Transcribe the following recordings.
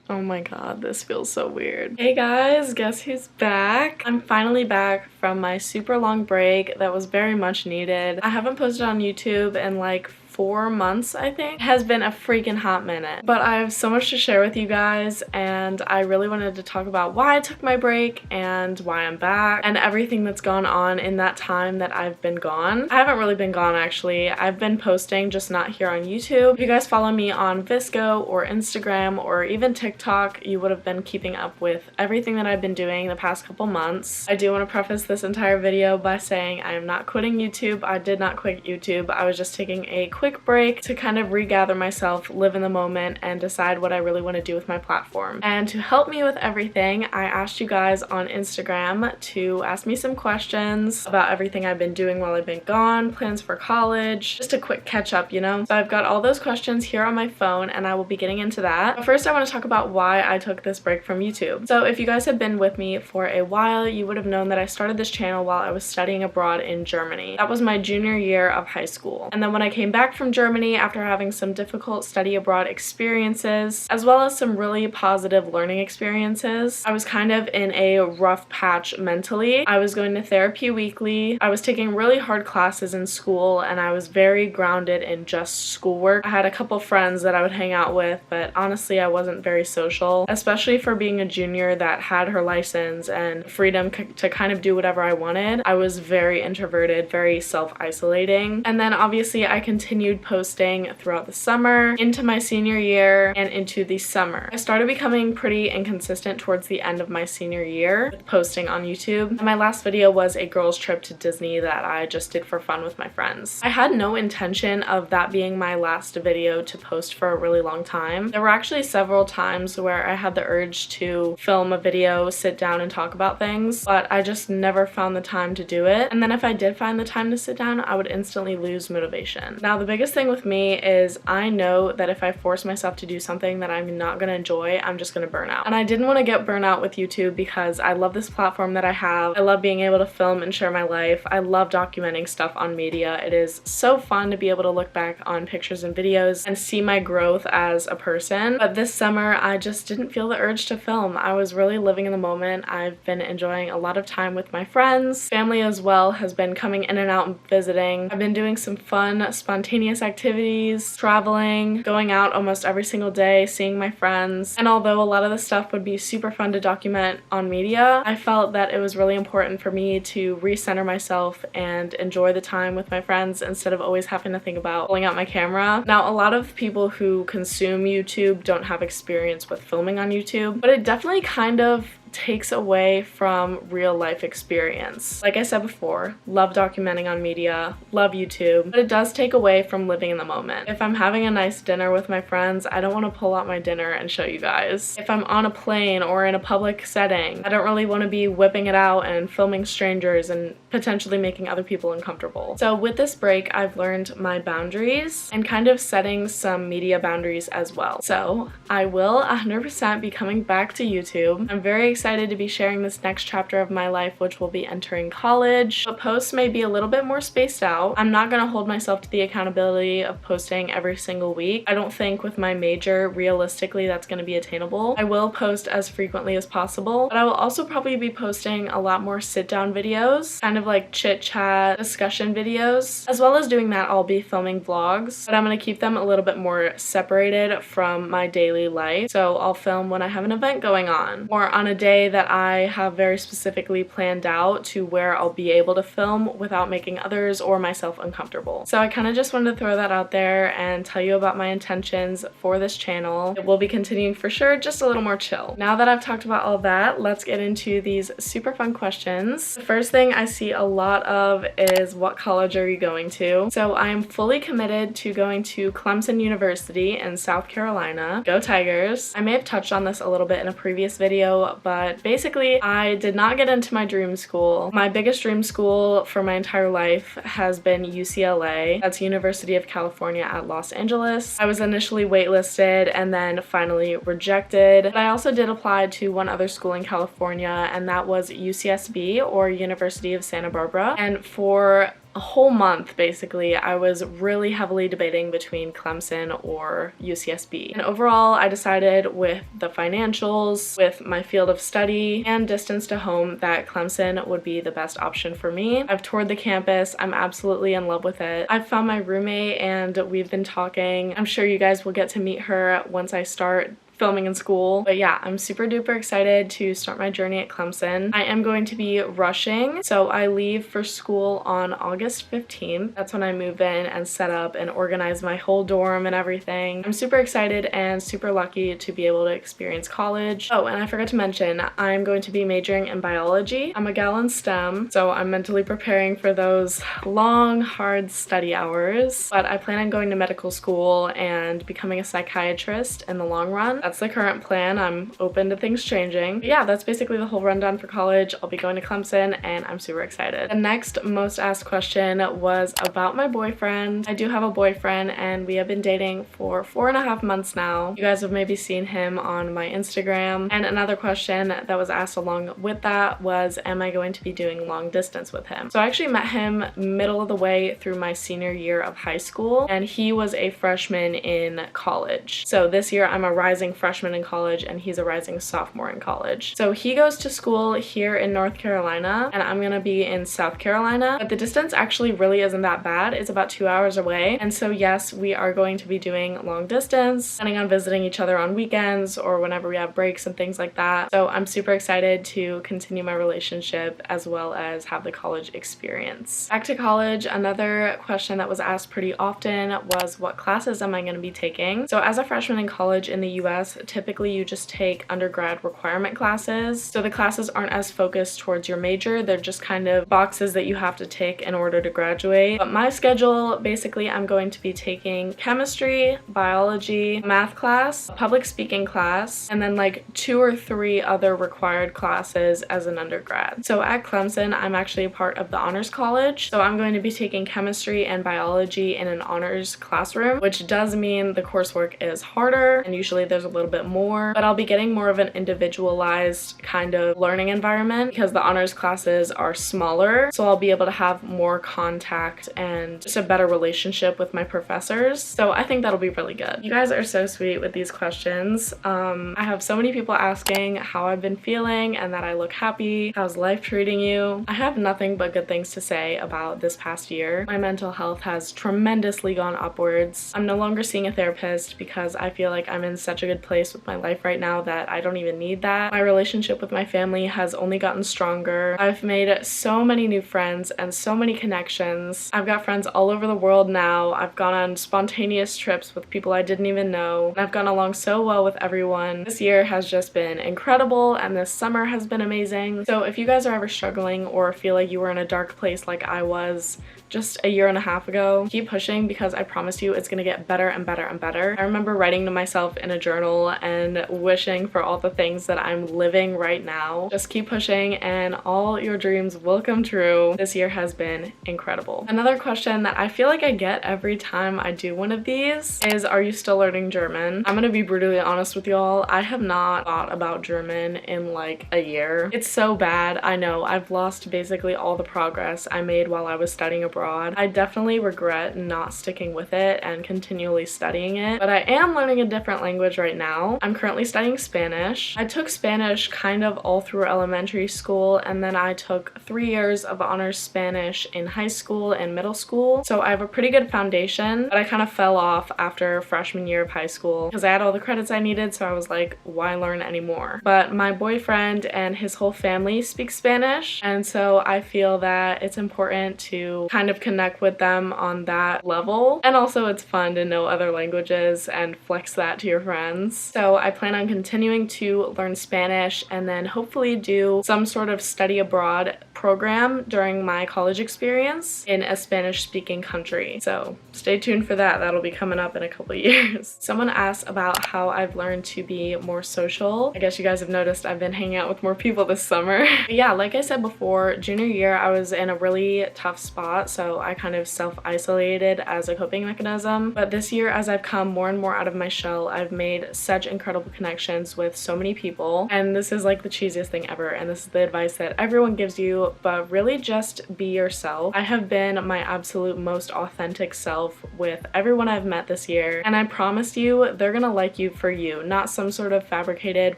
Oh my god, this feels so weird. Hey guys, guess who's back? I'm finally back from my super long break that was very much needed. I haven't posted on YouTube in like 4 months, I think. It has been a freaking hot minute. But I have so much to share with you guys, and I really wanted to talk about why I took my break and why I'm back and everything that's gone on in that time that I've been gone. I haven't really been gone actually. I've been posting, just not here on YouTube. If you guys follow me on Visco or Instagram or even TikTok, you would have been keeping up with everything that I've been doing the past couple months. I do want to preface this entire video by saying I am not quitting YouTube. I did not quit YouTube. I was just taking a quick break to kind of regather myself, live in the moment, and decide what I really want to do with my platform. And to help me with everything, I asked you guys on Instagram to ask me some questions about everything I've been doing while I've been gone, plans for college, just a quick catch up, you know? So I've got all those questions here on my phone and I will be getting into that. But first I want to talk about why I took this break from YouTube. So if you guys have been with me for a while, you would have known that I started this channel while I was studying abroad in Germany. That was my junior year of high school. And then when I came back from Germany after having some difficult study abroad experiences, as well as some really positive learning experiences, I was kind of in a rough patch mentally. I was going to therapy weekly, I was taking really hard classes in school, and I was very grounded in just schoolwork. I had a couple friends that I would hang out with, but honestly I wasn't very social, especially for being a junior that had her license and freedom to kind of do whatever I wanted. I was very introverted, very self-isolating. And then obviously I continued posting throughout the summer, into my senior year, and into the summer. I started becoming pretty inconsistent towards the end of my senior year with posting on YouTube. And my last video was a girls trip to Disney that I just did for fun with my friends. I had no intention of that being my last video to post for a really long time. There were actually several times where I had the urge to film a video, sit down and talk about things, but I just never found the time to do it. And then if I did find the time to sit down, I would instantly lose motivation. Now the biggest thing with me is I know that if I force myself to do something that I'm not gonna enjoy, I'm just gonna burn out. And I didn't want to get burnt out with YouTube because I love this platform that I have. I love being able to film and share my life. I love documenting stuff on media. It is so fun to be able to look back on pictures and videos and see my growth as a person. But this summer, I just didn't feel the urge to film. I was really living in the moment. I've been enjoying a lot of time with my friends. Family as well has been coming in and out and visiting. I've been doing some fun, spontaneous activities, traveling, going out almost every single day, seeing my friends. And although a lot of the stuff would be super fun to document on media, I felt that it was really important for me to recenter myself and enjoy the time with my friends instead of always having to think about pulling out my camera. Now, a lot of people who consume YouTube don't have experience with filming on YouTube, but it definitely kind of takes away from real life experience. Like I said before, love documenting on media, love YouTube, but it does take away from living in the moment. If I'm having a nice dinner with my friends, I don't want to pull out my dinner and show you guys. If I'm on a plane or in a public setting, I don't really want to be whipping it out and filming strangers and potentially making other people uncomfortable. So with this break, I've learned my boundaries and kind of setting some media boundaries as well. So I will 100% be coming back to YouTube. I'm very excited to be sharing this next chapter of my life, which will be entering college. But posts may be a little bit more spaced out. I'm not going to hold myself to the accountability of posting every single week. I don't think with my major, realistically, that's going to be attainable. I will post as frequently as possible, but I will also probably be posting a lot more sit-down videos, kind of like chit-chat, discussion videos. As well as doing that, I'll be filming vlogs, but I'm going to keep them a little bit more separated from my daily life. So I'll film when I have an event going on, or on a day that I have very specifically planned out to where I'll be able to film without making others or myself uncomfortable. So I kind of just wanted to throw that out there and tell you about my intentions for this channel. It will be continuing for sure, just a little more chill. Now that I've talked about all that, let's get into these super fun questions. The first thing I see a lot of is, what college are you going to? So I am fully committed to going to Clemson University in South Carolina. Go Tigers! I may have touched on this a little bit in a previous video, but basically I did not get into my dream school. My biggest dream school for my entire life has been UCLA. That's University of California at Los Angeles. I was initially waitlisted and then finally rejected. But I also did apply to one other school in California, and that was UCSB, or University of Santa Barbara. And for a whole month basically I was really heavily debating between Clemson or UCSB. And overall I decided with the financials, with my field of study, and distance to home that Clemson would be the best option for me. I've toured the campus. I'm absolutely in love with it. I've found my roommate and we've been talking. I'm sure you guys will get to meet her once I start filming in school. But yeah, I'm super duper excited to start my journey at Clemson. I am going to be rushing, so I leave for school on August 15th. That's when I move in and set up and organize my whole dorm and everything. I'm super excited and super lucky to be able to experience college. Oh, and I forgot to mention, I'm going to be majoring in biology. I'm a gal in STEM, so I'm mentally preparing for those long, hard study hours. But I plan on going to medical school and becoming a psychiatrist in the long run. That's the current plan. I'm open to things changing. But yeah, that's basically the whole rundown for college. I'll be going to Clemson and I'm super excited. The next most asked question was about my boyfriend. I do have a boyfriend and we have been dating for 4.5 months now. You guys have maybe seen him on my Instagram. And another question that was asked along with that was, am I going to be doing long distance with him? So I actually met him middle of the way through my senior year of high school and he was a freshman in college. So this year I'm a rising freshman in college and he's a rising sophomore in college. So he goes to school here in North Carolina and I'm gonna be in South Carolina, but the distance actually really isn't that bad. It's about 2 hours away. And so yes, we are going to be doing long distance, planning on visiting each other on weekends or whenever we have breaks and things like that. So I'm super excited to continue my relationship as well as have the college experience. Back to college, another question that was asked pretty often was, what classes am I going to be taking? So as a freshman in college in the US, typically you just take undergrad requirement classes. So the classes aren't as focused towards your major. They're just kind of boxes that you have to tick in order to graduate. But my schedule, basically I'm going to be taking chemistry, biology, math class, public speaking class, and then like 2 or 3 other required classes as an undergrad. So at Clemson, I'm actually a part of the honors college. So I'm going to be taking chemistry and biology in an honors classroom, which does mean the coursework is harder and usually there's a little bit more, but I'll be getting more of an individualized kind of learning environment because the honors classes are smaller, so I'll be able to have more contact and just a better relationship with my professors. So I think that'll be really good. You guys are so sweet with these questions. I have so many people asking how I've been feeling and that I look happy. How's life treating you? I have nothing but good things to say about this past year. My mental health has tremendously gone upwards. I'm no longer seeing a therapist because I feel like I'm in such a good place with my life right now that I don't even need that. My relationship with my family has only gotten stronger. I've made so many new friends and so many connections. I've got friends all over the world now. I've gone on spontaneous trips with people I didn't even know. I've gone along so well with everyone. This year has just been incredible and this summer has been amazing. So if you guys are ever struggling or feel like you were in a dark place like I was just a year and a half ago, keep pushing because I promise you it's gonna get better and better and better. I remember writing to myself in a journal and wishing for all the things that I'm living right now. Just keep pushing and all your dreams will come true. This year has been incredible. Another question that I feel like I get every time I do one of these is, are you still learning German? I'm gonna be brutally honest with y'all. I have not thought about German in like a year. It's so bad. I know I've lost basically all the progress I made while I was studying abroad. I definitely regret not sticking with it and continually studying it, but I am learning a different language right now. I'm currently studying Spanish. I took Spanish kind of all through elementary school, and then I took 3 years of honors Spanish in high school and middle school, so I have a pretty good foundation, but I kind of fell off after freshman year of high school because I had all the credits I needed, so I was like, why learn anymore? But my boyfriend and his whole family speak Spanish, and so I feel that it's important to kind of connect with them on that level, and also it's fun to know other languages and flex that to your friends. So I plan on continuing to learn Spanish and then hopefully do some sort of study abroad program during my college experience in a Spanish speaking country. So stay tuned for that. That'll be coming up in a couple years. Someone asked about how I've learned to be more social. I guess you guys have noticed I've been hanging out with more people this summer. But yeah, like I said before, junior year I was in a really tough spot, so I kind of self-isolated as a coping mechanism. But this year, as I've come more and more out of my shell, I've made such incredible connections with so many people, and this is like the cheesiest thing ever, and this is the advice that everyone gives you, but really just be yourself. I have been my absolute most authentic self with everyone I've met this year, and I promise you they're gonna like you for you, not some sort of fabricated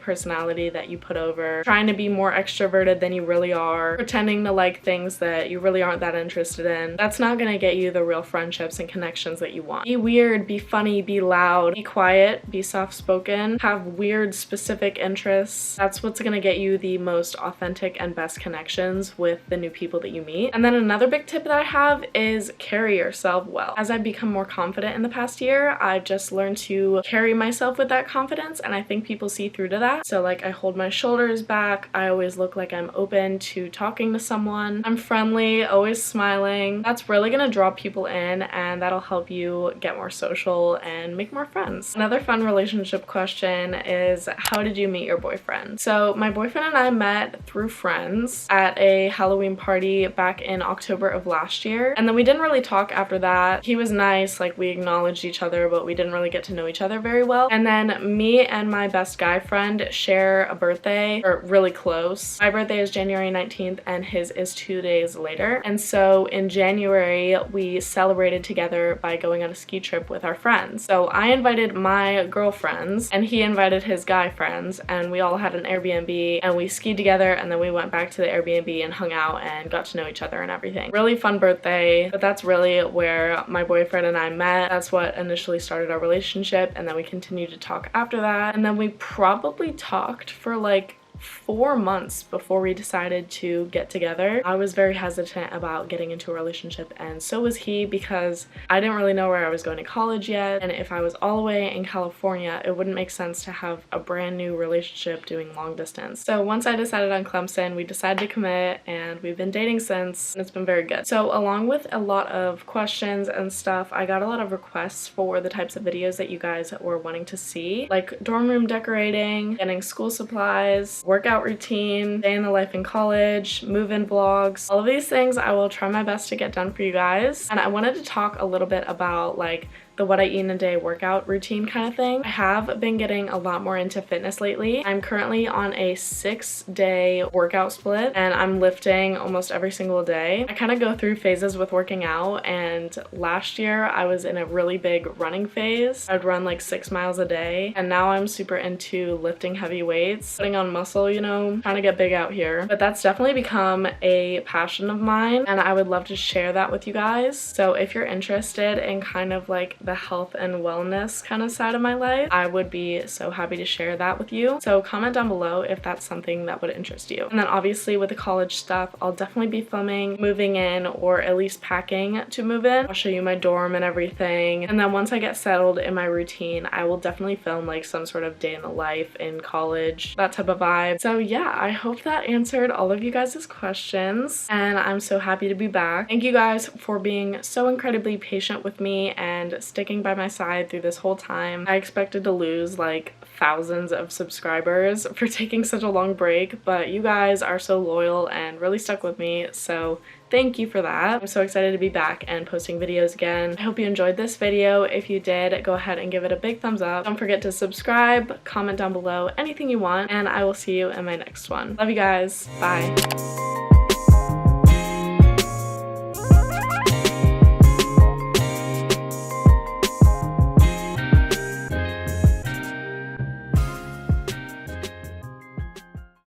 personality that you put over, trying to be more extroverted than you really are, pretending to like things that you really aren't that interested in. That's not gonna get you the real friendships and connections that you want. Be weird, be funny, be loud, be quiet, be soft-spoken, have weird specific interests. That's what's gonna get you the most authentic and best connections with the new people that you meet. And then another big tip that I have is carry yourself well. As I've become more confident in the past year, I've just learned to carry myself with that confidence, and I think people see through to that. So like, I hold my shoulders back, I always look like I'm open to talking to someone, I'm friendly, always smiling. That's really gonna draw people in, and that'll help you get more social and make more friends. Another fun relationship question is, how did you meet your boyfriend? So my boyfriend and I met through friends at a Halloween party back in October of last year, and then we didn't really talk after that. He was nice, like we acknowledged each other, but we didn't really get to know each other very well. And then me and my best guy friend share a birthday, or really close. My birthday is January 19th and his is 2 days later, and so in January we celebrated together by going on a ski trip with our friends. So I invited my girlfriends and he invited his guy friends, and we all had an Airbnb and we skied together, and then we went back to the Airbnb and hung out and got to know each other and everything. Really fun birthday, but that's really where my boyfriend and I met. That's what initially started our relationship, and then we continued to talk after that, and then we probably talked for like 4 months before we decided to get together. I was very hesitant about getting into a relationship, and so was he, because I didn't really know where I was going to college yet, and if I was all the way in California, it wouldn't make sense to have a brand new relationship doing long distance. So once I decided on Clemson, we decided to commit, and we've been dating since, and it's been very good. So along with a lot of questions and stuff, I got a lot of requests for the types of videos that you guys were wanting to see, like dorm room decorating, getting school supplies, workout routine, day in the life in college, move-in vlogs. All of these things I will try my best to get done for you guys. And I wanted to talk a little bit about like the what I eat in a day workout routine kind of thing. I have been getting a lot more into fitness lately. I'm currently on a 6-day workout split, and I'm lifting almost every single day. I kind of go through phases with working out, and last year I was in a really big running phase. I'd run like 6 miles a day, and now I'm super into lifting heavy weights, putting on muscle, you know, trying to get big out here. But that's definitely become a passion of mine, and I would love to share that with you guys. So if you're interested in kind of like the health and wellness kind of side of my life, I would be so happy to share that with you. So comment down below if that's something that would interest you. And then obviously with the college stuff, I'll definitely be filming moving in, or at least packing to move in. I'll show you my dorm and everything. And then once I get settled in my routine, I will definitely film like some sort of day in the life in college, that type of vibe. So yeah, I hope that answered all of you guys' questions, and I'm so happy to be back. Thank you guys for being so incredibly patient with me and sticking by my side through this whole time. I expected to lose like thousands of subscribers for taking such a long break, but you guys are so loyal and really stuck with me, so thank you for that. I'm so excited to be back and posting videos again. I hope you enjoyed this video. If you did, go ahead and give it a big thumbs up. Don't forget to subscribe, comment down below anything you want, and I will see you in my next one. Love you guys. Bye.